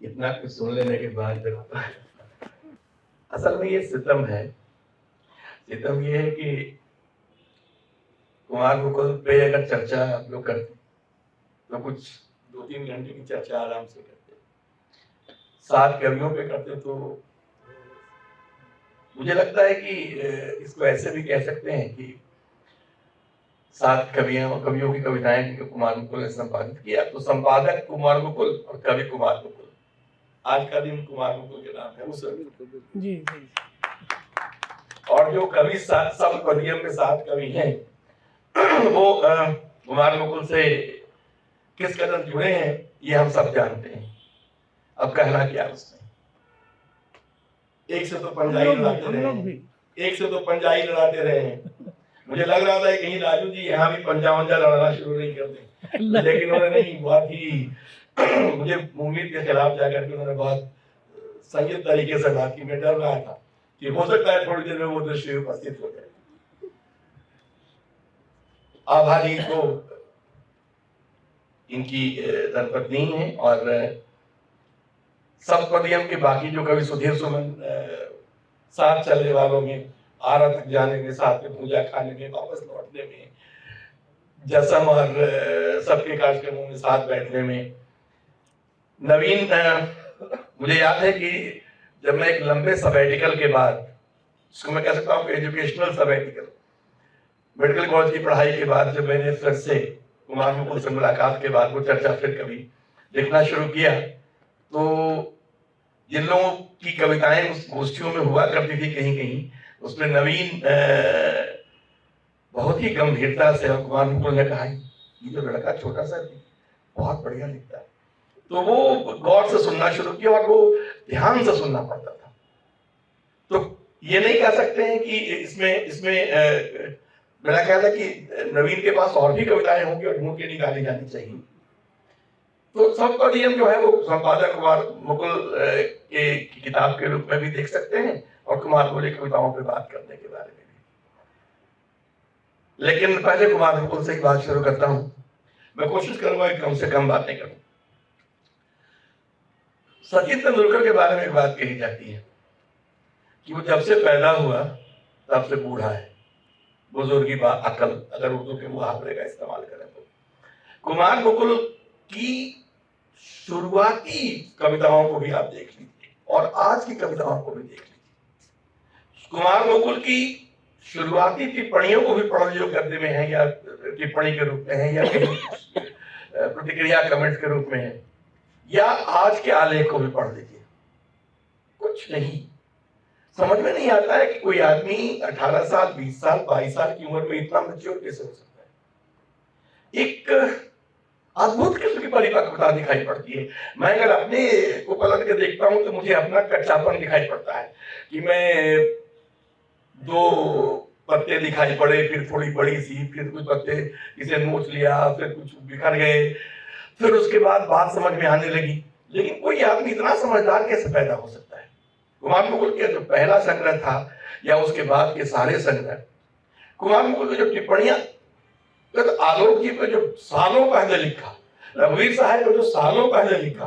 इतना कुछ सुन लेने के बाद असल में ये सितम है। सितम ये है कि कुमार मुकुल पे अगर चर्चा आप लोग करते तो कुछ 2-3 घंटे की चर्चा आराम से करते। 7 कवियों पे करते तो मुझे लगता है कि इसको ऐसे भी कह सकते हैं कि 7 कवियों की कविताएं कुमार मुकुल ने संपादित किया, तो संपादक कुमार मुकुल और कवि कुमार मुकुल। आज का दिन कुमार मुकुल के नाम है उस जी। और जो कवि सब कवियों में 7 कवि हैं वो कुमार मुकुल से किस कदर जुड़े हैं ये हम सब जानते हैं। अब कहना क्या उसमें, एक से तो पंजाई लड़ाते रहे हैं। मुझे लग रहा था कहीं राजू जी यहाँ भी पंजा लड़ना शुरू नहीं कर दें, लेकिन उन्होंने नहीं, बहुत ही मुझे उम्मीद के खिलाफ जाकर के उन्होंने बहुत संयत तरीके से बात की। मैं डर रहा था कि हो सकता है थोड़ी देर में वो दृश्य उपस्थित हो जाए। आभा जी को इनकी धर्मपत्नी है और सप्तपदियम के बाकी जो कवि सुधीर सुमन साथ चलने वालों में, आरा तक जाने में, साथ में पूजा खाने में, वापस लौटने में, जसम और सबके कार्यक्रमों में साथ बैठने में। नवीन, मुझे याद है कि जब मैं एक लंबे सबैटिकल के बाद, इसको मैं कह सकता हूँ एजुकेशनल सबैटिकल, मेडिकल कॉलेज की पढ़ाई के बाद जब मैंने फिर से कुमार मुकुल से मुलाकात के बाद वो चर्चा फिर कभी लिखना शुरू किया, तो जिन लोगों की कविताएं उस गोष्ठियों में हुआ करती थी कहीं कहीं, उसमें नवीन बहुत ही गंभीरता से कुमार मुकुल ने कहा ये जो लड़का छोटा सा बहुत बढ़िया लिखता है। तो वो गौर से सुनना शुरू किया और वो ध्यान से सुनना पड़ता था। तो ये नहीं कह सकते हैं कि इसमें मेरा ख्याल है कि नवीन के पास और भी कविताएं होंगी और ढूंढ के निकाली जानी चाहिए। तो सबका नियम जो है वो संपादक कुमार मुकुल के किताब के रूप में भी देख सकते हैं और कुमार मुकुल की कविताओं पे बात करने के बारे में भी। लेकिन पहले कुमार मुकुल से ही बात शुरू करता हूं। मैं कोशिश करूंगा कि कम से कम बातें करूं। सचिन तेंदुलकर के बारे में एक बात कही जाती है कि वो जब से पैदा हुआ तब से बूढ़ा है। बुजुर्गी बा अकल, अगर उर्दू के मुहावरे का इस्तेमाल करें तो। कुमार मुकुल की शुरुआती कविताओं को भी आप देख लीजिए और आज की कविताओं को भी देख लीजिए। कुमार मुकुल की शुरुआती टिप्पणियों को भी पढ़ लीजिए, गद्य में है या टिप्पणी के रूप में है या प्रतिक्रिया कमेंट्स के रूप में है, या आज के आलेख को भी पढ़ लीजिए। कुछ नहीं समझ में नहीं आता है कि कोई आदमी 18 साल, 20 साल, 22 साल की उम्र में इतना मैच्योर कैसे हो सकता है। एक अद्भुत किस्म की परिपक्वता दिखाई पड़ती है। मैं अगर अपने को पलट के देखता हूं तो मुझे अपना कच्चापन दिखाई पड़ता है कि मैं 2 पत्ते दिखाई पड़े, फिर थोड़ी बड़ी सी, फिर कुछ पत्ते इसे नोच लिया, फिर कुछ बिखर गए, फिर उसके बाद बात समझ में आने लगी। लेकिन कोई आदमी इतना समझदार कैसे पैदा हो सकता है। कुमार मुकुल के जो पहला संग्रह था या उसके बाद के सारे संग्रह, कुमार मुकुल की जो टिप्पणियां तो आलोक जी पे जो सालों पहले लिखा, रघुवीर साहब को जो सालों पहले लिखा,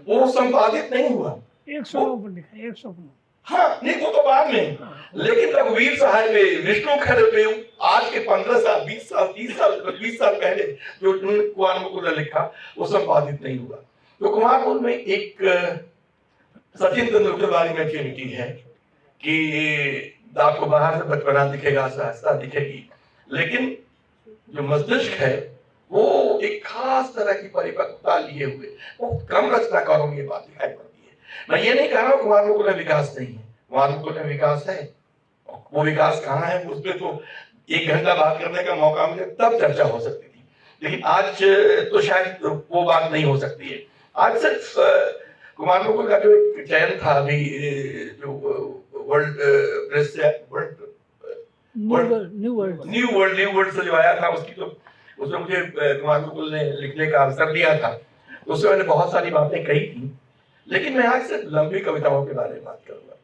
वो संपादित नहीं हुआ। 109 पर लिखा, 109। हाँ नहीं, वो तो बाद में। लेकिन रघुवीर साहब पे, विष्णु खरे पे आज के 15 साल, 20 साल, 30 साल, 20 साल पहले जो कुमार मुकुल ने लिखा वो संपादित नहीं हुआ। तो कुमार मुकुल में एक सचिन तेंदुलकर वाली मैच्योरिटी है कि आपको बाहर से बचपना दिखेगा, सहजता दिखेगी, लेकिन जो मस्तिष्क है वो एक खास तरह की परिपक्वता लिए हुए, वो कम रचनाकारों में ये बात दिखाई पड़ती है। मैं ये नहीं कह रहा हूँ कुमार मुकुल में विकास नहीं है, कुमार मुकुल में विकास है। वो विकास कहाँ है उस पर तो 1 घंटा बात करने का मौका मिले तब चर्चा हो सकती थी, लेकिन आज तो शायद वो बात नहीं हो सकती है। आज सिर्फ कुमार मुकुल का जो एक चयन था अभी जो वर्ल्ड प्रेस से न्यू वर्ल्ड से जो आया था, उसकी तो उसमें मुझे कुमार मुकुल ने लिखने का अवसर दिया था, उसमें मैंने बहुत सारी बातें कही थी। लेकिन मैं आज सिर्फ लंबी कविताओं के बारे में बात करूंगा।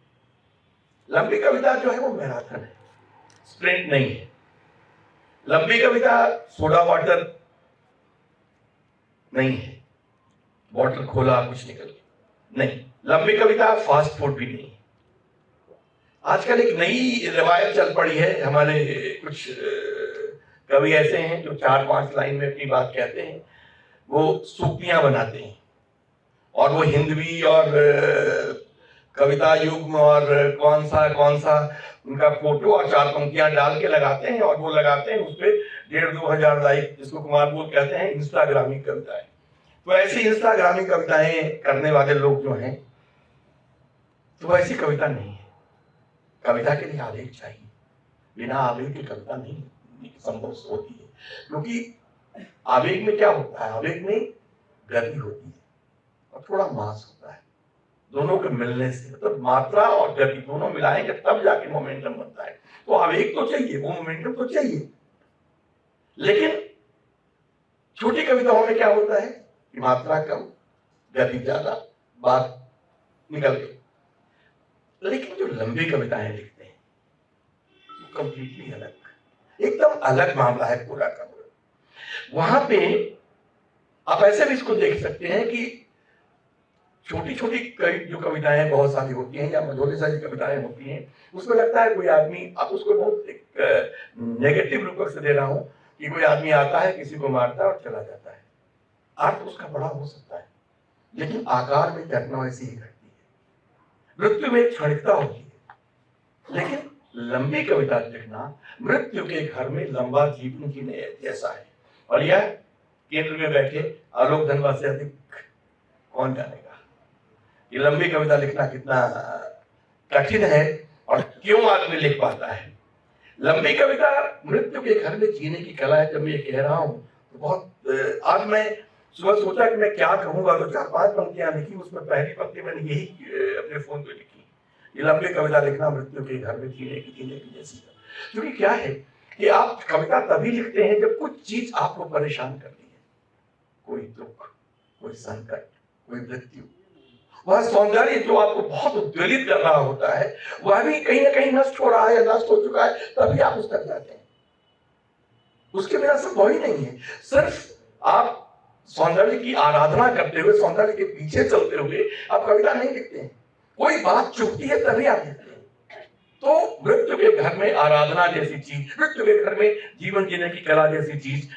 लंबी कविता जो है वो मैराथन है, स्प्रिंट नहीं है। लंबी कविता सोडा वाटर नहीं है, बॉटल खोला कुछ निकल गया। नहीं, लंबी कविता फास्ट फूड भी नहीं। आजकल एक नई रिवायत चल पड़ी है, हमारे कुछ कवि ऐसे हैं जो 4-5 लाइन में अपनी बात कहते हैं, वो सूक्तियां बनाते हैं और वो हिंदवी और कविता युग्म और कौन सा उनका फोटो और 4 पंक्तियां डाल के लगाते हैं और वो लगाते हैं उस पर 1,500-2 हजार लाइक, जिसको कुमार बोल कहते हैं इंस्टाग्रामी कविताएं। तो ऐसी इंस्टाग्रामी कविताएं करने वाले लोग जो हैं, तो ऐसी कविता नहीं है। कविता के लिए आवेग चाहिए, बिना आवेग की कविता नहीं संभव होती है। क्योंकि आवेग में क्या होता है, आवेग में गति होती है और थोड़ा मास होता है। दोनों के मिलने से मतलब मात्रा और गति दोनों मिलाएंगे तब जाके मोमेंटम बनता है। तो आवेग तो चाहिए, वो मोमेंटम तो चाहिए। लेकिन छोटी कविताओं में क्या होता है कि मात्रा कम, गति ज्यादा, बात निकल गई। लेकिन जो लंबी कविताएं लिखते हैं वो कंप्लीटली अलग, एकदम अलग मामला है पूरा का पूरा। वहां पे आप ऐसे भी इसको देख सकते हैं कि छोटी छोटी जो कविताएं बहुत सारी होती हैं या मझोले सारी कविताएं होती हैं, उसमें लगता है कोई आदमी, आप उसको बहुत एक नेगेटिव रूप से दे रहा हूं कि कोई आदमी आता है, किसी को मारता है और चला जाता है। अर्थ उसका बड़ा हो सकता है, लेकिन आकार में घटना ऐसी ही घटती है। मृत्यु में एक क्षणिकता होती है, लेकिन लंबी कविता लिखना मृत्यु के घर में लंबा जीवन जीने जैसा है। और यह केंद्र में बैठे आलोक धनवा से अधिक कौन जानेगा ये लंबी कविता लिखना कितना कठिन है और क्यों आदमी लिख पाता है। लंबी कविता मृत्यु के घर में जीने की कला है। जब मैं ये कह रहा हूं तो बहुत आज मैं सुबह सोचा कि मैं क्या कहूंगा, तो 4-5 पंक्तियां लिखी। उसमें पहली पंक्ति मैंने यही अपने फोन पे लिखी, ये लंबी कविता लिखना मृत्यु के घर में जीने की जैसी है। क्योंकि क्या है कि आप कविता तभी लिखते हैं जब कुछ चीज आपको परेशान कर रही है, कोई दुख, कोई संकट, कोई मृत्यु। वह सौंदर्य जो आपको बहुत उद्वेलित कर रहा होता है वह भी कहीं ना कहीं नष्ट हो रहा है या नष्ट हो चुका है, तभी आप उस तक जाते हैं। उसके बिना संभव ही नहीं है। सिर्फ आप सौंदर्य की आराधना करते हुए, सौंदर्य के पीछे चलते हुए आप कविता नहीं लिखते हैं। कोई बात चुभती है तभी आप लिखते हैं। तो मृत्यु के घर में आराधना जैसी चीज, मृत्यु के घर में जीवन जीने की कला जैसी चीज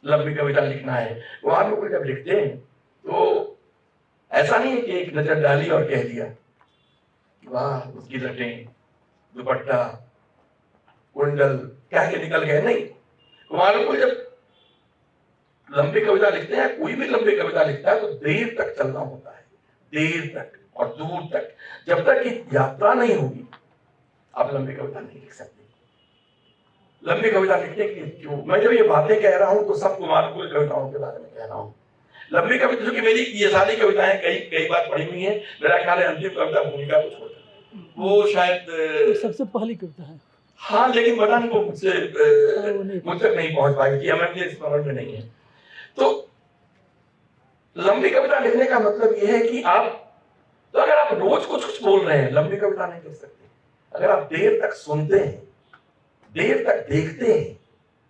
लंबी कविता लिखना है। वो आप लोग जब लिखते हैं तो ऐसा नहीं है कि एक नजर डाली और कह दिया वाह उसकी लटें, दुपट्टा, कुंडल कह के निकल गए। नहीं, कुमार को जब लंबी कविता लिखते हैं, कोई भी लंबी कविता लिखता है तो देर तक चलना होता है, देर तक और दूर तक। जब तक कि यात्रा नहीं होगी आप लंबी कविता नहीं लिख सकते। लंबी कविता लिखने के लिए मैं जब ये बातें कह रहा हूं तो सब कुमार कुल कविताओं के बारे में कह रहा हूं। लंबी कविता जो कि मेरी ये सारी कविताएं कई बार पढ़ी हुई हैं। मेरा ख्याल है अंतिम कविता भूमिका को छोड़कर वो शायद सबसे पहली कविता है। हाँ, लेकिन पता नहीं वो मुझ तक नहीं पहुंच पाई थी, हमें मुझे समझ में नहीं है। तो लंबी कविता लिखने का मतलब ये है कि तो अगर आप रोज कुछ बोल रहे हैं, लंबी कविता नहीं लिख सकते। अगर आप देर तक सुनते हैं, देर तक देखते हैं,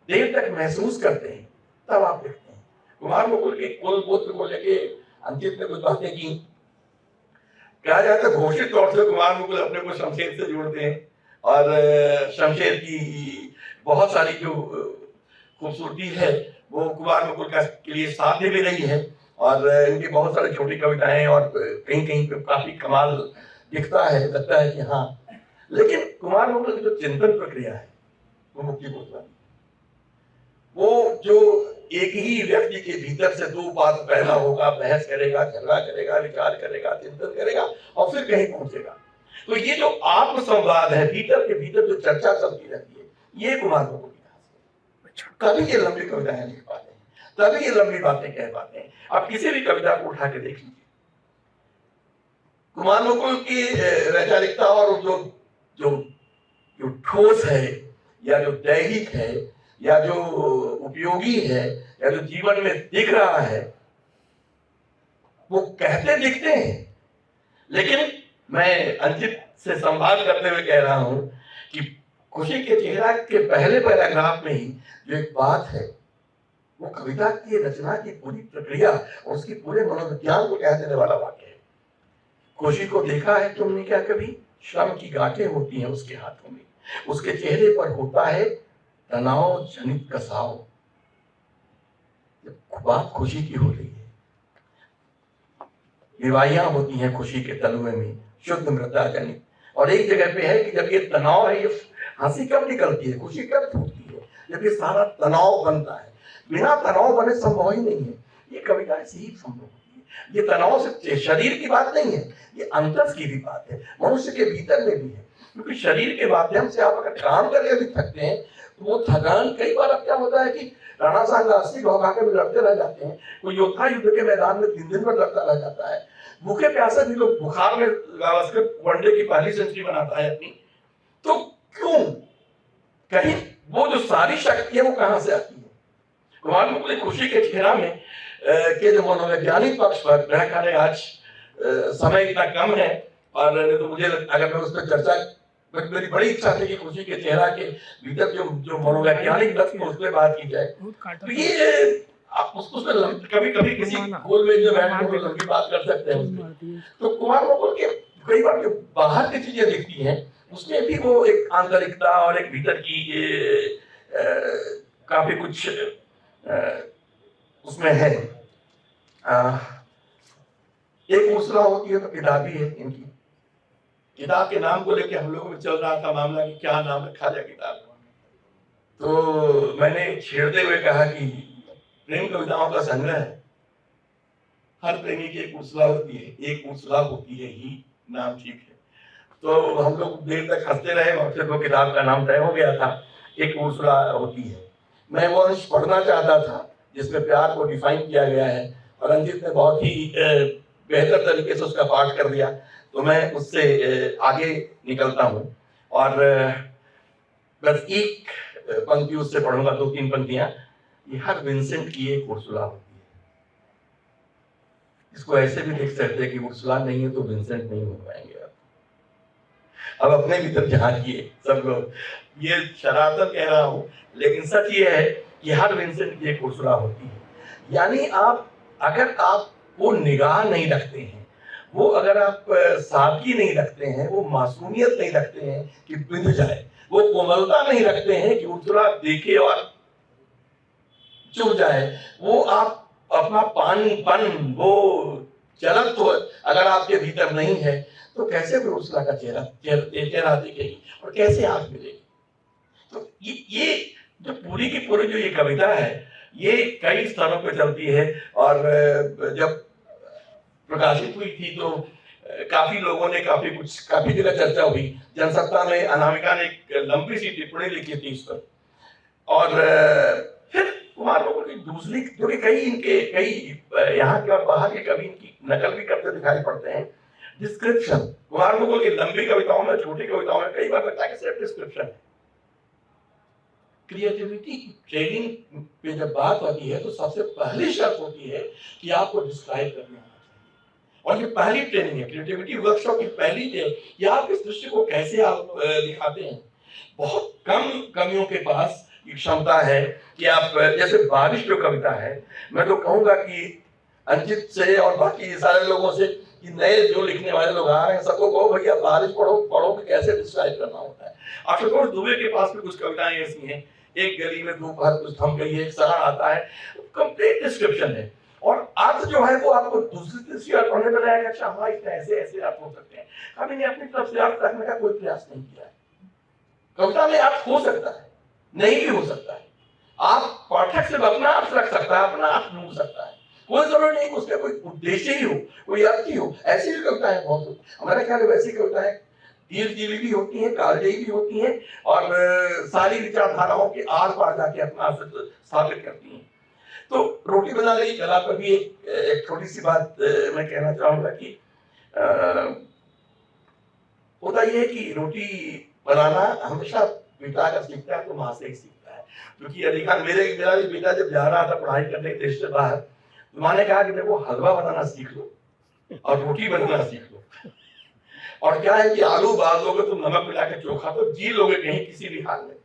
देर तक महसूस करते हैं, तब आप लिखते हैं। कुमार मुकुल के कुल गोत्र को लेके अंकित ने कुछ बातें की। कहा जाता है घोषित तौर से कुमार मुकुल अपने को शमशेर से जोड़ते हैं और शमशेर की बहुत सारी जो खूबसूरती है वो कुमार मुकुल के लिए साध्य भी रही है। और इनकी बहुत सारी छोटी कविताएं और कहीं कहीं पे काफी कमाल दिखता है, लगता है कि हाँ। लेकिन कुमार मुकुल की जो चिंतन प्रक्रिया है वो मुक्ति को, वो जो एक ही व्यक्ति के भीतर से दो बात पैदा होगा, बहस करेगा, झगड़ा करेगा, विचार करेगा, चिंतन करेगा और फिर कहीं पहुंचेगा। तो ये जो आत्म संवाद है, भीतर के भीतर जो चर्चा चलती रहती है, ये कुमार मुकुल की खासियत। कभी ये लंबी कविताएं लिख पाते हैं, तभी ये लंबी बातें कह पाते हैं। आप किसी भी कविता को उठा के देख लीजिए, कुमार मुकुल की वैचारिकता और जो ठोस है या जो दैहिक है या जो उपयोगी है या जो जीवन में दिख रहा है, वो कहते दिखते हैं। लेकिन मैं अंकित से संवाद करते हुए कह रहा हूं कि खुशी के चेहरा के पहले पैराग्राफ में ही जो एक बात है वो कविता की रचना की पूरी प्रक्रिया और उसकी पूरे मनोविज्ञान को कह देने वाला वाक्य है। खुशी को देखा है तुमने क्या कभी? श्रम की गांठें होती हैं उसके हाथों में, उसके चेहरे पर होता है तनाव जनित कसाव। बात खुशी की हो रही है, विवाहियां होती हैं खुशी के तलुए में, शुद्ध मृदा जनित। और एक जगह पे है कि जब ये तनाव है, ये हंसी कब निकलती है, खुशी कब फूटती है? जब ये सारा तनाव बनता है। बिना तनाव बने संभव ही नहीं है। ये कविता ऐसी ही संभव होती है। ये तनाव सिर्फ शरीर की बात नहीं है, ये अंतस की भी बात है, मनुष्य के भीतर में भी है। क्योंकि शरीर के माध्यम से आप अगर काम करके भी थकते हैं तो वो थकान, कई बार अब क्या होता है कि राणा सांग अस्सी घोघा के भी लड़ते रह जाते हैं, कोई योद्धा युद्ध के मैदान में 3 दिन पर लड़ता रह जाता है। भूखे प्यासे भी लोग, बुखार में गावस्कर वनडे की पहली सेंचुरी बनाता है अपनी, तो क्यों? कहीं वो जो सारी शक्ति है वो कहां से आती है? कुमार मुकुल खुशी के चेहरा में के जो मनोवैज्ञानिक पक्ष पर ग्रह कार्य, आज समय इतना कम है और तो मुझे अगर मैं उस पर चर्चा, मेरी बड़ी इच्छा थी कि खुशी के चेहरा के भीतर जो मनोवैज्ञानिक तत्व उस पर बात की जाए। तो ये आप उसको कभी कभी किसी गोल में जो बैठ के लंबी बात कर सकते हैं उसमें। तो कुमार मुकुल के कई बार जो बाहर की चीजें दिखती हैं उसमें भी वो एक आंतरिकता और एक भीतर की काफी कुछ उसमें है। एक दूसरा होती है तो किताबी है इनकी। किताब के नाम को लेके हम लोगों में चल रहा था मामला कि क्या नाम रखा जाए किताब। तो मैंने छेड़ते हुए कहा कि प्रेम कविताओं का संग्रह है, हर प्रेमी की एक उर्सला होती है, एक उर्सला होती है ही, नाम ठीक है। तो हम लोग देर तक हंसते रहे और फिर वो किताब का नाम तय हो गया था, एक उर्सला होती है। मैं वो अंश पढ़ना चाहता था जिसमें प्यार को डिफाइन किया गया है और रंजीत ने बहुत ही बेहतर तरीके से उसका पाठ कर दिया। तो मैं उससे आगे निकलता हूँ और बस एक पंक्ति उससे पढ़ूंगा, 2-3 पंक्तियां। ये हर विंसेंट की एक उर्सुला होती है। इसको ऐसे भी देख सकते हैं कि उर्सुला नहीं है तो विंसेंट नहीं हो पाएंगे आप। अब अपने भीतर झांकिए सब लोग, ये शरारत कह रहा हूं लेकिन सच ये है कि हर विंसेंट की एक उर्सुला होती है। यानी आप अगर आप वो निगाह नहीं रखते हैं, वो अगर आप सादगी नहीं रखते हैं, वो मासूमियत नहीं रखते हैं कि बिंद जाए, वो कोमलता नहीं रखते हैं कि उर्सुला देखे और चुप जाए, वो आप अपना पानीपन, वो जलत तो अगर आपके भीतर नहीं है तो कैसे फिर उर्सुला का चेहरा दिखेगी और कैसे आंख मिलेगी? तो ये जो पूरी की पूरी जो ये कविता है ये कई स्तरों पे चलती है और जब प्रकाशित हुई थी तो काफी लोगों ने काफी जगह चर्चा हुई। जनसत्ता में अनामिका ने एक लंबी सी टिप्पणी लिखी थी इस पर। और फिर कुमार मुकुल की दूसरी, जो कि कई यहाँ के और बाहर के कवि इनकी नकल भी करते दिखाई पड़ते हैं, डिस्क्रिप्शन। कुमार मुकुल की लंबी कविताओं में, छोटी कविताओं में कई बार लगता है कि सिर्फ डिस्क्रिप्शन है। क्रिएटिविटी की ट्रेनिंग पे जब बात आती है तो सबसे पहली शर्त होती है कि आपको डिस्क्राइब करना आना चाहिए। और ये पहली ट्रेनिंग है, क्रिएटिविटी वर्कशॉप की पहली डे, कि आप इस दृश्य को कैसे आप दिखाते हैं। बहुत कम कवियों के पास ये क्षमता है कि आप, जैसे बारिश जो कविता है, मैं तो कहूंगा कि अंकित से और बाकी सारे लोगों से, कि नए जो लिखने वाले लोग आ रहे हैं सबको कहो भैया बारिश पढ़ो कि कैसे डिस्क्राइब करना होता है। आशुतोष दुबे के पास भी कुछ कविताएं ऐसी हैं, एक गली में दोपहर कुछ थम गई है, एक सहारा आता है, कंप्लीट डिस्क्रिप्शन है और अर्थ जो है वो आपको दूसरी तीसरी अर्थ पढ़ने में लगेगा, अच्छा हाँ इसमें ऐसे ऐसे अर्थ हो सकते हैं। हमने अपनी तरफ से अर्थ रखने का कोई प्रयास नहीं किया है। कविता में अर्थ हो सकता है, नहीं भी हो सकता है, आप पाठक से अपना अर्थ रख सकता है, अपना अर्थ ढूंढ सकता है, कोई जरूरी नहीं उसका कोई उद्देश्य ही हो, कोई अर्थ ही हो। ऐसी भी कविताएं बहुत होती, हमारे ख्याल में वैसी कविताएं धीरजीवी भी होती हैं, कालजयी भी होती हैं और सारी विचारधाराओं के आर पार जाके अपना अस्तित्व स्थापित करती हैं। तो रोटी बनाने की कला पर भी एक छोटी सी बात मैं कहना चाहूंगा कि होता यह है कि रोटी बनाना हमेशा बेटा का सीखता है तो माँ से ही सीखता है। क्योंकि अधिकार मेरा भी बेटा जब जा रहा था पढ़ाई करने देश से बाहर, तो माँ ने कहा कि देखो हलवा बनाना सीख लो और रोटी बनाना सीख लो, और क्या है कि आलू उबाल दोगे तुम नमक मिला के चोखा तो जी लोगे कहीं किसी भी हाल में।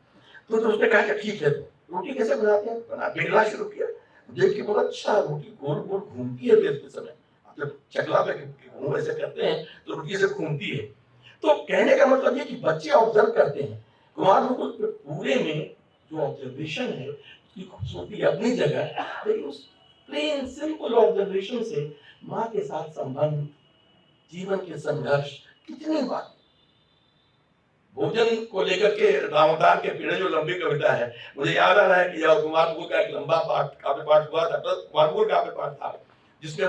तो उसने कहा कि ठीक है, तो रोटी कैसे बनाते हैं, बेलना शुरू किया, देख के बोला अच्छा रोटी गोल गोल घूमती है बेलते समय, जब चकला पे घूम ऐसे करते हैं तो रुकी से घूमती है। तो कहने का मतलब ये कि बच्चे ऑब्जर्व करते हैं। कुमार मुकुल पूरे में जो ऑब्जर्वेशन है उसकी खूबसूरती अपनी जगह, लेकिन उस प्लेन सिंपल ऑब्जर्वेशन से माँ के साथ संबंध, जीवन के संघर्ष, कितनी बात। भोजन को लेकर के रामदान के पीड़े जो लंबी कविता है, मुझे याद आ रहा है कि जब कुमार मुकुल का एक लंबा पाठ काव्य पाठ हुआ था, तो कुमार मुकुल काव्य पाठ था जिसमें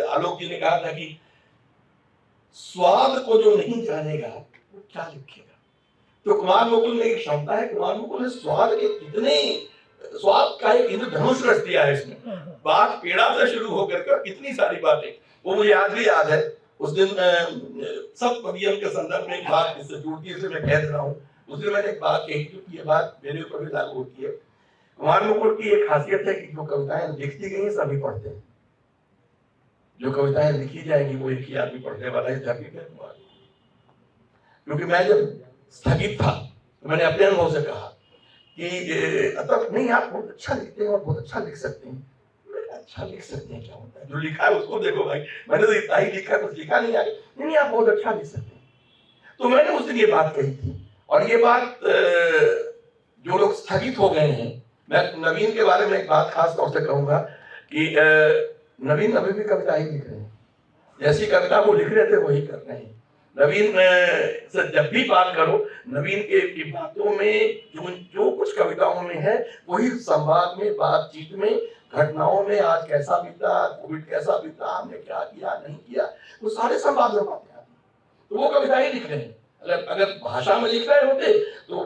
आलोक जी ने कहा था कि स्वाद को जो नहीं जानेगा वो क्या लिखेगा। तो कुमार मुकुल में एक क्षमता है, कुमार मुकुल ने स्वाद के कितने, स्वाद का एक इंद्रधनुष रच दिया है इसमें। बात पीड़ा से शुरू होकर के कितनी सारी बातें, वो मुझे आज भी याद है। उस दिन सब कवियों के संदर्भ में एक बात इससे जुड़ती है, इसे मैं कह रहा हूँ। उस दिन मैंने एक बात कही क्योंकि ये बात मेरे ऊपर भी लागू होती है। कुमार मुकुल की एक खासियत है कि जो कविताएं लिखती गई हैं सभी पढ़ते हैं। जो कविताएं लिखी जाएंगी वो एक ही आदमी पढ़ने वाला है, धरती है कुमार। क्योंकि मैं जब स्थगित था तो मैंने अपने अनुभव से कहा कि मतलब नहीं, आप बहुत अच्छा लिखते हैं और बहुत अच्छा लिख सकते हैं। अच्छा लिख सकते हैं क्या होता है, जो लिखा है उसको देखो भाई, मैंने तो इतना ही लिखा, कुछ लिखा नहीं आगे। नहीं, आप बहुत अच्छा लिख सकते हैं। तो मैंने उस दिन ये बात कही थी, और ये बात जो लोग स्थगित हो गए हैं, मैं नवीन के बारे में एक बात खास तौर से कहूंगा कि नवीन अभी भी कविता ही लिख रहे हैं, जैसी कविता वो लिख रहे थे वही कर रहे हैं। नवीन से जब भी बात करो, नवीन की बातों में जो कुछ कविताओं में है वही संवाद में, बातचीत में, घटनाओं में, आज कैसा बीता, कोविड कैसा बीता, हमने क्या किया नहीं किया, वो सारे संवाद में बातें आती। तो वो कविताएं लिख रहे हैं। अगर भाषा में लिख रहे होते तो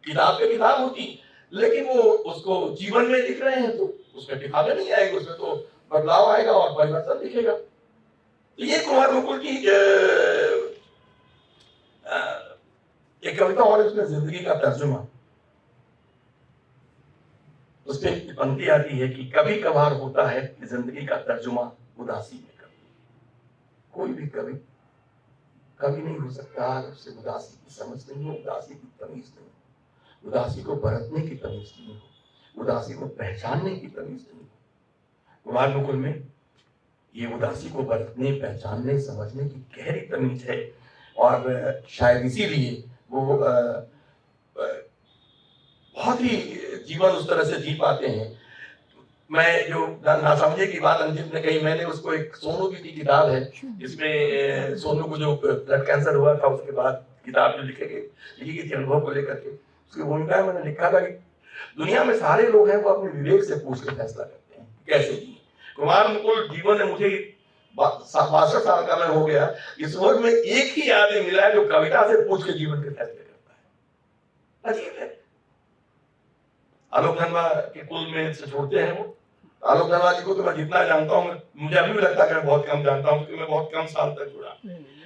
किताब पे किताब होती, लेकिन वो उसको जीवन में लिख रहे हैं तो उसमें किताबें नहीं आएगी, उसमें तो बदलाव आएगा और परिवर्तन दिखेगा। तो ये कुमार मुकुल की एक कविता और इसमें जिंदगी का तर्जुमा। उसमें एक पंक्ति आती है कि कभी कभार होता है कि जिंदगी का तर्जुमा उदासी में कभी। कोई भी कभी नहीं हो सकता अगर उससे उदासी की समझ नहीं हो, उदासी की तमीज नहीं हो, उदासी को बरतने की तमीज नहीं हो, उदासी को पहचानने की तमीज नहीं हो। कुमार मुकुल में ये उदासी को बरतने, पहचानने, समझने की गहरी तमीज है, और शायद इसीलिए वो बहुत ही जीवन उस तरह से जी पाते हैं। मैं जो नासमझे की बात अंजित ने कही, मैंने उसको एक सोनू की किताब है जिसमें सोनू को जो ब्लड कैंसर हुआ था उसके बाद किताब जो लिखी गई थी अनुभव को लेकर के, उसकी भूमिका मैंने लिखा था कि दुनिया में सारे लोग हैं वो अपने विवेक से पूछ के फैसला करते हैं कैसे जी। कुमार मुकुल जीवन ने मुझे 62 साल का मैं हो गया, इस वर्ग में एक ही आदमी मिला है जो कविता से पूछ के जीवन के फैसले करता है। अजीब है। आलोक धनवा के कुल में से छोड़ते हैं वो। आलोक धनवा जी को तो मैं जितना जानता हूँ, मुझे अभी भी लगता है कि मैं बहुत कम जानता हूँ क्योंकि मैं बहुत कम साल तक जुड़ा।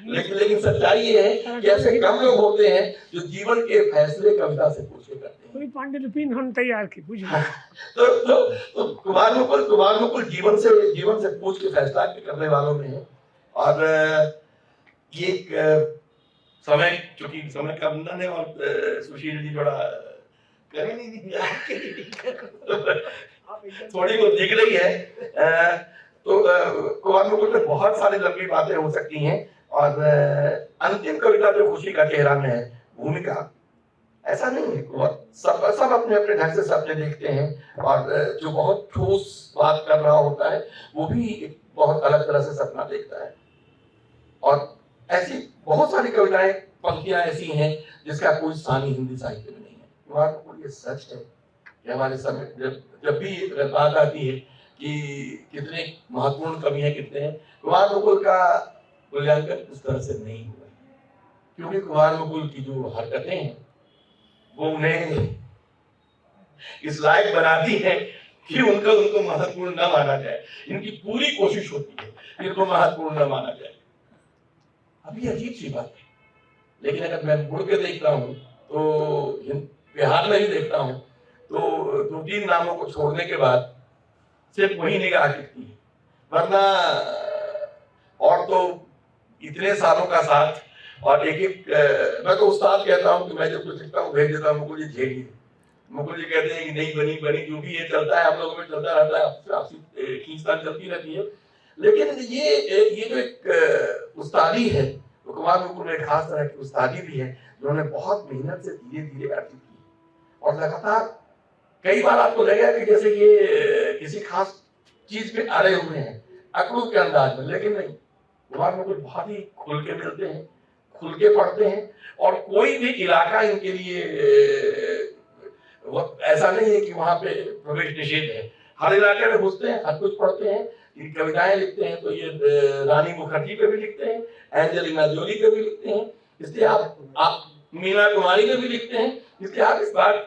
लेकिन सच्चाई ये है कि ऐसे कम लोग होते हैं जो जीवन के फैसले कविता से पूछ के करते हैं। कोई पांडुलिपि हम तैयार की पूछ तो कुमार मुकुल जीवन से पूछ के फैसला करने वालों में है। और ये समय, चूंकि समय का बंधन है और सुशील जी थोड़ा करें नहीं थोड़ी बहुत दिख रही है। तो कुमार मुकुल में बहुत सारी लंबी बातें हो सकती हैं, और अंतिम कविता जो खुशी का चेहरा में है, भूमिका, ऐसा नहीं है। सब अपने अपने ढंग से सपने देखते हैं, और जो बहुत ठोस बात कर रहा होता है वो भी बहुत अलग तरह से सपना देखता है। और ऐसी बहुत सारी कविताएं, पंक्तियां ऐसी हैं जिसका कोई स्थान हिंदी साहित्य में नहीं है। कुमार मुकुल ये सच है कि हमारे समय जब भी बात आती है कि कितने महत्वपूर्ण कवि हैं, कितने हैं, कुमार मुकुल का मूल्यांकन इस तरह से नहीं हुआ, क्योंकि कुमार मुकुल की जो हरकतें हैं वो उन्हें इस लायक बनाती हैं कि उनको महत्वपूर्ण न माना जाए। इनकी पूरी कोशिश होती है कि इनको महत्वपूर्ण न माना जाए। अभी अजीब सी बात है, लेकिन अगर मैं मुड़ के देखता हूँ तो बिहार में ही देखता हूँ तो 2-3 नामों को छोड़ने के बाद सिर्फ वही निगाह टिकती है, वरना और तो इतने सालों का साथ। और एक मैं तो उस्ताद कहता हूँ कि मैं जब कुछ लिखता हूँ भेज देता हूँ, मुकुल जी झेलिए। मुकुल जी कहते हैं कि नहीं बनी जो भी ये चलता है, हम लोगों में चलता रहता है, आपसी खींचतान चलती रहती है, लेकिन ये जो एक उस्तादी है, तो कुमार मुकुल में खास तरह की उस्तादी भी है, जिन्होंने बहुत मेहनत से धीरे धीरे अर्जित की और लगातार कई बार आपको लगेगा कि जैसे ये किसी खास चीज पे अड़े हुए हैं, अकड़ू के अंदाज में, लेकिन नहीं, कुमार मुकुल बहुत ही खुल के मिलते हैं, खुल के पढ़ते हैं और कोई भी इलाका इनके लिए ऐसा नहीं है कि वहां पे प्रवेश निषेध है। हर इलाके में घुसते हैं, हर कुछ पढ़ते हैं, ये कविताएं लिखते हैं तो ये रानी मुखर्जी पे भी लिखते हैं, एंजेलिना जोली पे भी लिखते हैं, इसलिए आप मीना कुमारी पे भी लिखते हैं, इसलिए आप इस बात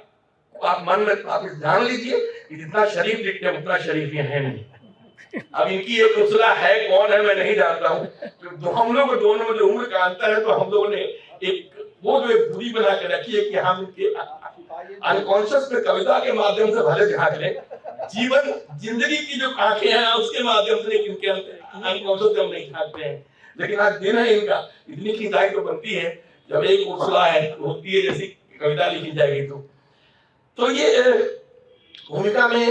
आप मन में आप जान लीजिए कि जितना शरीफ लिखते हैं उतना शरीफ ये है नहीं। अब इनकी एक उसला है, कौन है मैं नहीं जानता हूँ, तो हम लोग दोनों में जो उम्र का अंतर है, तो हम लोगों ने एक वो जो एक दूरी बना के रखी है कि हम इनके अनकॉन्शियस में कविता के माध्यम से भले झांक लें, जीवन जिंदगी की जो आंखें हैं उसके माध्यम से इनके अनकॉन्शियस हम नहीं झांकते हैं। लेकिन आज दिन है इनका, इतनी खिंचाई तो बनती है जब एक उर्सला है होती है जैसी कविता लिखी जाएगी तो ये भूमिका में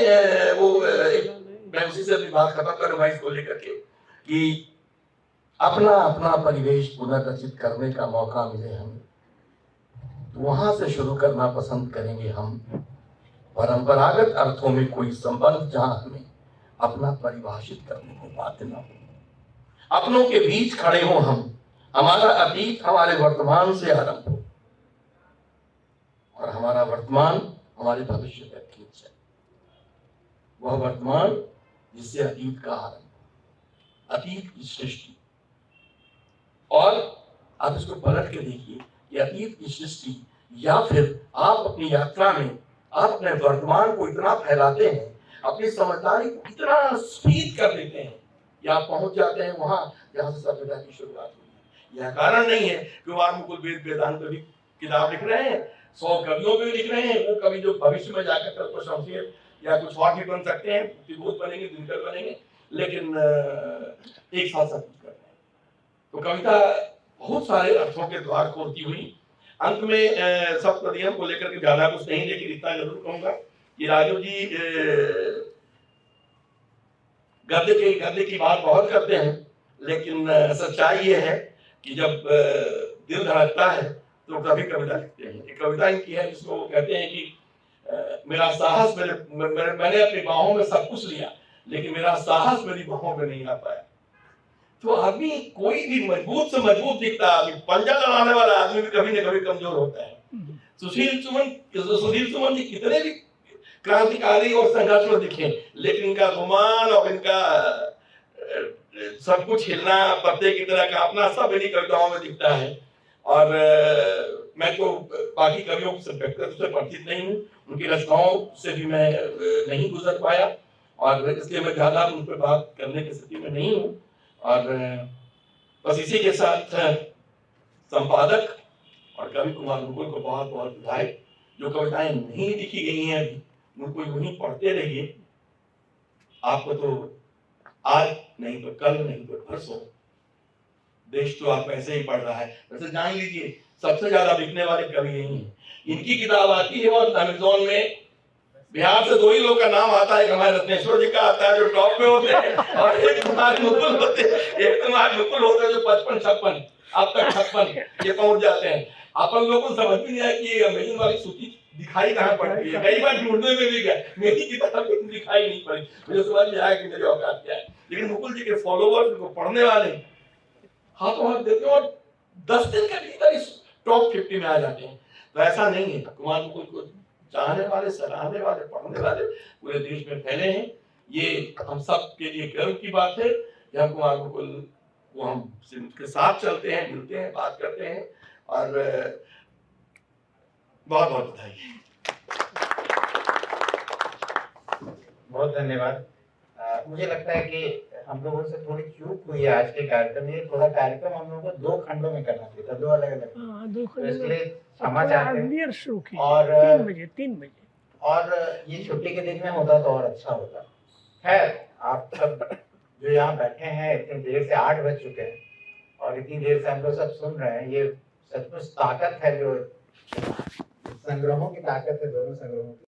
वो मैं उसी से अपनी बात खत्म करूंगा इसको लेकर के कि अपना अपना परिवेश पुनर्रचित करने का मौका मिले हमें तो वहां से शुरू करना पसंद करेंगे हम। परंपरागत अर्थों में कोई संबंध जहां हमें अपना परिभाषित करने को बाध्य न हो, अपनों के बीच खड़े हो हम, हमारा अतीत हमारे वर्तमान से आरंभ हो और हमारा वर्तमान हमारे भविष्य का खींच है, वह वर्तमान जिससे अतीत का आरंभ, अतीत की सृष्टि। और आप इसको पलट के देखिए कि अतीत की सृष्टि या फिर आप अपनी यात्रा में आप अपने वर्तमान को इतना फैलाते हैं, अपनी समझदारी को इतना स्पीड कर देते हैं कि आप पहुंच जाते हैं वहां जहां से सभ्यता की शुरुआत हुई। यह कारण नहीं है कि कुमार मुकुल वेद वेदांत पर भी किताब लिख रहे हैं, 100 कवियों पे भी लिख रहे हैं, वो कवि जो भविष्य में जाकर कल को शमशेर या कुछ और भी बन सकते हैं, तिब्बत बनेंगे, दिनकर बनेंगे, लेकिन एक साथ सब कुछ कर रहे हैं। तो कविता बहुत सारे अर्थों के द्वार खोलती हुई अंत में सप्तपदियों को लेकर के ज्यादा कुछ नहीं, लेकिन इतना जरूर कहूंगा कि राजू जी गद्य की बात बहुत करते हैं, लेकिन सच्चाई ये है कि जब दिल धड़कता है तो कभी कविता लिखते हैं। एक कविता इनकी है जिसको वो कहते हैं कि मेरा साहस मैंने अपनी बाहों में सब कुछ लिया, लेकिन मेरा साहस मेरी बाहों में नहीं आ पाया। तो आदमी कोई भी मजबूत से मजबूत दिखता है, पंजा लड़ाने वाला आदमी भी कभी न कभी कमजोर होता है। सुशील सुमन जी कितने भी क्रांतिकारी और संघर्ष में दिखे, लेकिन इनका गुमान और इनका सब कुछ हिलना, पत्ते की तरह कांपना, सब इन्हीं कविताओं में दिखता है। और मैं तो बाकी कवियों से व्यक्तिगत से परिचित नहीं हूँ, उनकी रचनाओं से भी मैं नहीं गुजर पाया और इसलिए मैं ज्यादा उन पर बात करने की स्थिति में नहीं हूँ। और बस इसी के साथ संपादक और कवि कुमार मुकुल को बहुत बहुत बधाई। जो कविताएं नहीं लिखी गई हैं उनको यूं ही पढ़ते रहिए, आपको तो आज नहीं तो कल नहीं तो परसों देश तो आप ऐसे ही पढ़ रहा है। वैसे जान लीजिए सबसे ज्यादा बिकने वाले कवि यही हैं। इनकी किताब आती है और अमेज़न में बिहार से 2 ही लोग का नाम आता है, हमारे रत्नेश्वर जी का आता है जो टॉप पे होते हैं, और एक कुमार मुकुल होते हैं, एक कुमार मुकुल होते हैं जो 55-56 अब तक 56 ये पहुंच जाते हैं। अपन लोगों को समझ भी नहीं आया कि अमेज़न वाली सूची दिखाई कहाँ पड़ती है, कई बार ढूंढने में भी गया, मेरी किताब दिखाई नहीं पड़ी, मुझे समझ में आया कि मेरी औकात क्या है। लेकिन मुकुल जी के फॉलोवर्स को पढ़ने वाले हाथों हाथ देते हैं और 10 दिन के भीतर इस टॉप 50 में आ जाते हैं। तो ऐसा नहीं है, कुमार मुकुल को चाहने वाले, सराहने वाले, पढ़ने वाले पूरे देश में फैले हैं। ये हम सब के लिए गर्व की बात है कि हम कुमार मुकुल को हम उनके साथ चलते हैं, मिलते हैं, बात करते हैं और बहुत बहुत बधाई। बहुत धन्यवाद। मुझे लगता है कि हम लोगों से थोड़ी चूक हुई है आज के कार्यक्रम में। थोड़ा कार्यक्रम हम लोगों को 2 खंडों में करना चाहिए था, 2 अलग-अलग। हाँ, 2 तो इसके खंड लिए क्षमा चाहते हैं। शुरू की और 3 बजे और ये छुट्टी के दिन में होता तो और अच्छा होता। खैर, आप सब जो यहाँ बैठे हैं इतनी देर से 8 बज चुके हैं और इतनी देर से हम लोग सब सुन रहे हैं, ये सचमुच ताकत है, जो संग्रहों की ताकत है, दोनों संग्रहों की।